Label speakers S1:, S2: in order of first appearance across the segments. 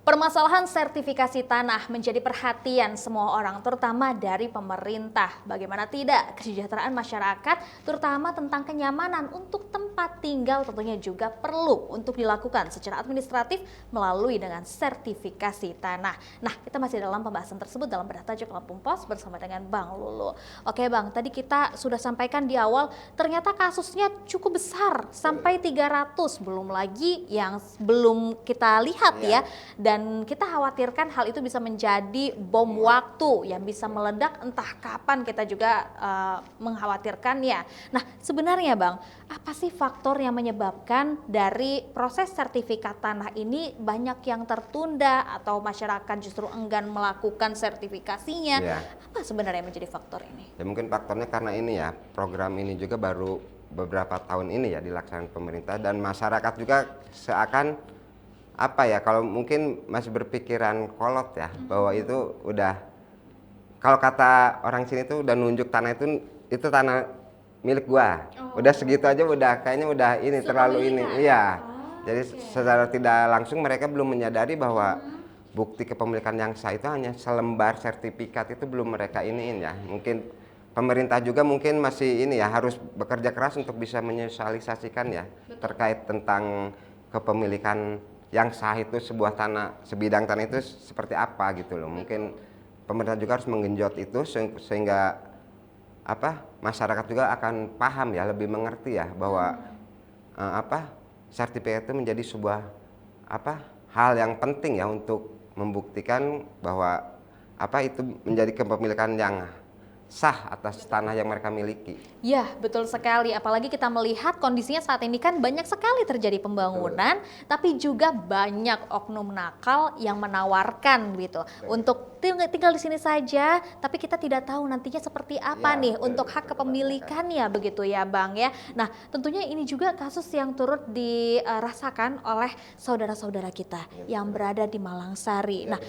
S1: Permasalahan sertifikasi tanah menjadi perhatian semua orang, terutama dari pemerintah. Bagaimana tidak, kesejahteraan masyarakat, terutama tentang kenyamanan untuk tempat tinggal tentunya juga perlu untuk dilakukan secara administratif melalui dengan sertifikasi tanah. Nah, kita masih dalam pembahasan tersebut dalam Bertajuk Lampung Pos bersama dengan Bang Lulu. Oke Bang, tadi kita sudah sampaikan di awal, ternyata kasusnya cukup besar, sampai 300, belum lagi yang belum kita lihat ya. Dan kita khawatirkan hal itu bisa menjadi bom waktu yang bisa meledak entah kapan, kita juga mengkhawatirkannya. Nah, sebenarnya Bang, apa sih faktor yang menyebabkan dari proses sertifikat tanah ini banyak yang tertunda atau masyarakat justru enggan melakukan sertifikasinya?
S2: Ya.
S1: Apa sebenarnya yang menjadi faktor ini?
S2: Ya mungkin faktornya karena ini ya, program ini juga baru beberapa tahun ini ya dilaksanakan pemerintah, dan masyarakat juga seakan apa ya, kalau mungkin masih berpikiran kolot ya, bahwa itu udah, kalau kata orang sini tuh udah nunjuk tanah itu tanah milik gua. Udah segitu aja udah kayaknya udah ini terlalu ini. Iya. Jadi secara tidak langsung mereka belum menyadari bahwa bukti kepemilikan yang sah itu hanya selembar sertifikat, itu belum mereka iniin ya. Mungkin pemerintah juga mungkin masih ini ya, harus bekerja keras untuk bisa menyosialisasikan ya. Betul. Terkait tentang kepemilikan yang sah itu, sebuah tanah, sebidang tanah itu seperti apa gitu loh. Mungkin pemerintah juga harus menggenjot itu sehingga apa, masyarakat juga akan paham ya, lebih mengerti ya bahwa sertifikat itu menjadi sebuah hal yang penting ya untuk membuktikan bahwa itu menjadi kepemilikan yang sah atas tanah yang mereka miliki.
S1: Ya, betul sekali. Apalagi kita melihat kondisinya saat ini kan banyak sekali terjadi pembangunan, tapi juga banyak oknum nakal yang menawarkan gitu untuk tinggal di sini saja, tapi kita tidak tahu nantinya seperti apa nih untuk hak kepemilikannya begitu ya, Bang ya. Nah, tentunya ini juga kasus yang turut dirasakan oleh saudara-saudara kita yang berada di Malangsari. Nah,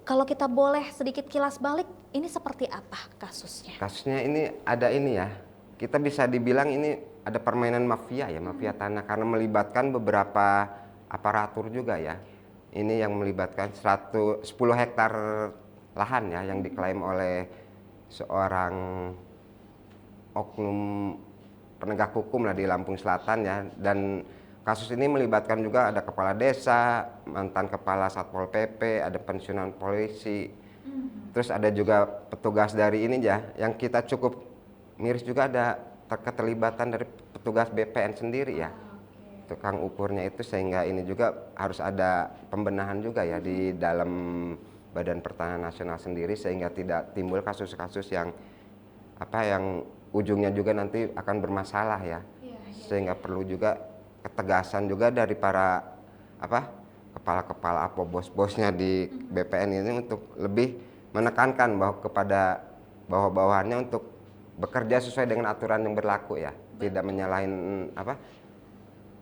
S1: kalau kita boleh sedikit kilas balik, ini seperti apa kasusnya?
S2: Kasusnya ini ada ini ya, kita bisa dibilang ini ada permainan mafia ya, mafia tanah, karena melibatkan beberapa aparatur juga ya. Ini yang melibatkan 10 hektar lahan ya yang diklaim oleh seorang oknum penegak hukum lah di Lampung Selatan ya. Dan kasus ini melibatkan juga ada kepala desa, mantan kepala Satpol PP, ada pensiunan polisi. Terus ada juga petugas dari ini ya, yang kita cukup miris juga ada keterlibatan dari petugas BPN sendiri ya, tukang ukurnya itu, sehingga ini juga harus ada pembenahan juga ya di dalam Badan Pertanahan Nasional sendiri, sehingga tidak timbul kasus-kasus yang yang ujungnya juga nanti akan bermasalah ya. Sehingga perlu juga ketegasan juga dari para kepala-kepala atau bos-bosnya di BPN ini untuk lebih menekankan bahwa kepada bawah-bawahannya untuk bekerja sesuai dengan aturan yang berlaku ya, tidak menyalahin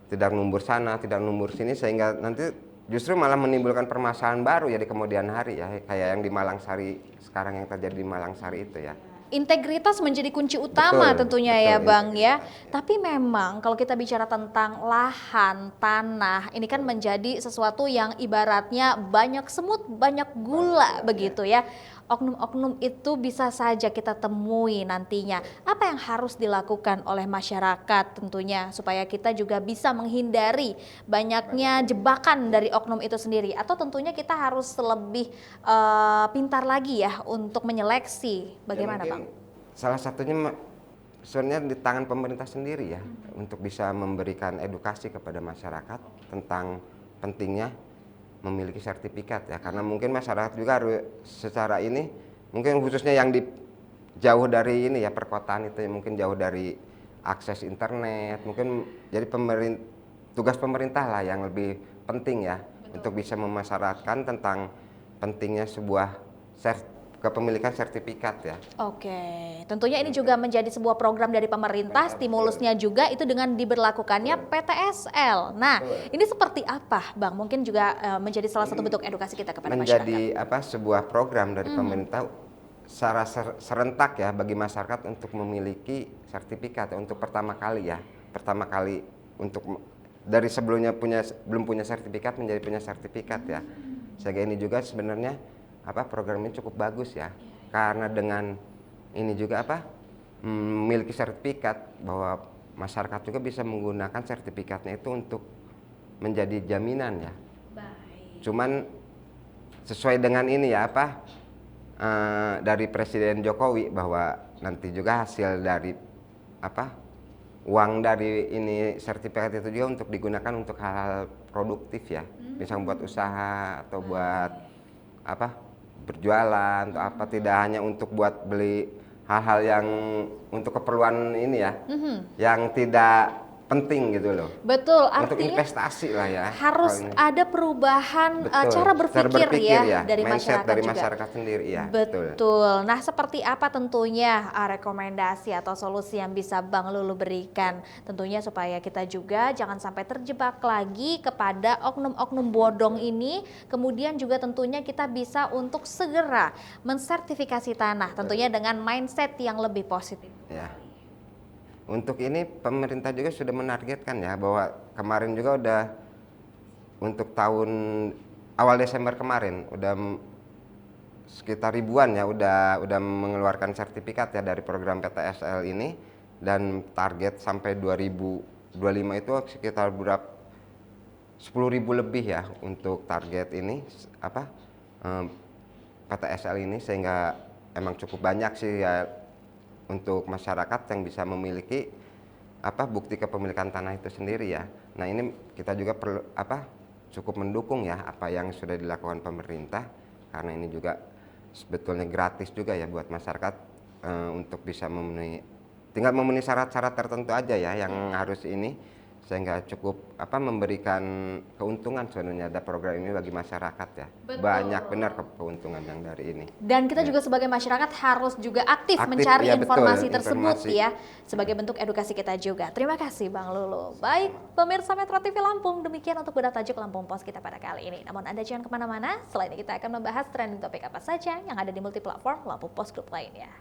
S2: tidak numbur sana, tidak numbur sini, sehingga nanti justru malah menimbulkan permasalahan baru ya di kemudian hari ya, kayak yang di Malangsari sekarang, yang terjadi di Malangsari itu ya.
S1: Integritas menjadi kunci utama tentunya ya Bang ya. Tapi memang kalau kita bicara tentang lahan, tanah, ini kan menjadi sesuatu yang ibaratnya banyak semut, banyak gula begitu ya. Oknum-oknum itu bisa saja kita temui nantinya. Apa yang harus dilakukan oleh masyarakat tentunya supaya kita juga bisa menghindari banyaknya jebakan dari oknum itu sendiri, atau tentunya kita harus lebih pintar lagi ya untuk menyeleksi. Bagaimana Bang?
S2: Salah satunya sebenarnya di tangan pemerintah sendiri ya, untuk bisa memberikan edukasi kepada masyarakat tentang pentingnya memiliki sertifikat ya, karena mungkin masyarakat juga harus secara ini, mungkin khususnya yang di jauh dari ini ya, perkotaan itu mungkin jauh dari akses internet, mungkin jadi tugas pemerintah lah yang lebih penting ya. Betul. Untuk bisa memasyaratkan tentang pentingnya sebuah kepemilikan sertifikat ya.
S1: Oke, tentunya ini juga menjadi sebuah program dari pemerintah, stimulusnya juga itu dengan diberlakukannya PTSL. Nah, ini seperti apa Bang? Mungkin juga menjadi salah satu bentuk edukasi kita kepada masyarakat.
S2: Menjadi sebuah program dari pemerintah secara serentak ya bagi masyarakat untuk memiliki sertifikat untuk pertama kali ya. Pertama kali untuk dari sebelumnya belum punya sertifikat menjadi punya sertifikat ya. Sehingga ini juga sebenarnya program ini cukup bagus ya. Karena dengan ini juga memiliki sertifikat, bahwa masyarakat juga bisa menggunakan sertifikatnya itu untuk menjadi jaminan ya.
S1: Baik.
S2: Cuman sesuai dengan ini ya dari Presiden Jokowi, bahwa nanti juga hasil dari uang dari ini sertifikat itu juga untuk digunakan untuk hal-hal produktif ya, bisa membuat usaha atau buat berjualan atau tidak hanya untuk buat beli hal-hal yang untuk keperluan ini ya, yang tidak penting gitu loh.
S1: Betul,
S2: Untuk
S1: artinya
S2: investasi lah ya.
S1: harus ada perubahan
S2: Betul,
S1: cara berpikir ya dari
S2: mindset
S1: masyarakat
S2: dari
S1: juga.
S2: masyarakat sendiri ya.
S1: Betul. Nah, seperti apa tentunya rekomendasi atau solusi yang bisa Bang Lulu berikan? Tentunya supaya kita juga jangan sampai terjebak lagi kepada oknum-oknum bodong ini. Kemudian juga tentunya kita bisa untuk segera mensertifikasi tanah, tentunya dengan mindset yang lebih positif.
S2: Ya. Untuk ini pemerintah juga sudah menargetkan ya, bahwa kemarin juga udah untuk tahun awal Desember kemarin udah sekitar ribuan ya udah mengeluarkan sertifikat ya dari program PTSL ini, dan target sampai 2025 itu sekitar 10.000 lebih ya untuk target ini PTSL ini, sehingga emang cukup banyak sih ya untuk masyarakat yang bisa memiliki bukti kepemilikan tanah itu sendiri ya. Nah, ini kita juga perlu cukup mendukung ya apa yang sudah dilakukan pemerintah, karena ini juga sebetulnya gratis juga ya buat masyarakat untuk bisa tinggal memenuhi syarat-syarat tertentu aja ya yang harus ini, sehingga cukup memberikan keuntungan sebenarnya ada program ini bagi masyarakat ya.
S1: Betul.
S2: Banyak benar keuntungan yang dari ini.
S1: Dan kita juga sebagai masyarakat harus juga aktif mencari
S2: ya,
S1: informasi
S2: betul,
S1: tersebut
S2: informasi.
S1: ya, sebagai bentuk edukasi kita juga. Terima kasih Bang Lulu. Baik, pemirsa Metro TV Lampung, demikian untuk bedah tajuk Lampung Pos kita pada kali ini. Namun Anda jangan kemana-mana, selain ini kita akan membahas trending topik apa saja yang ada di multiplatform Lampung Pos Group lainnya.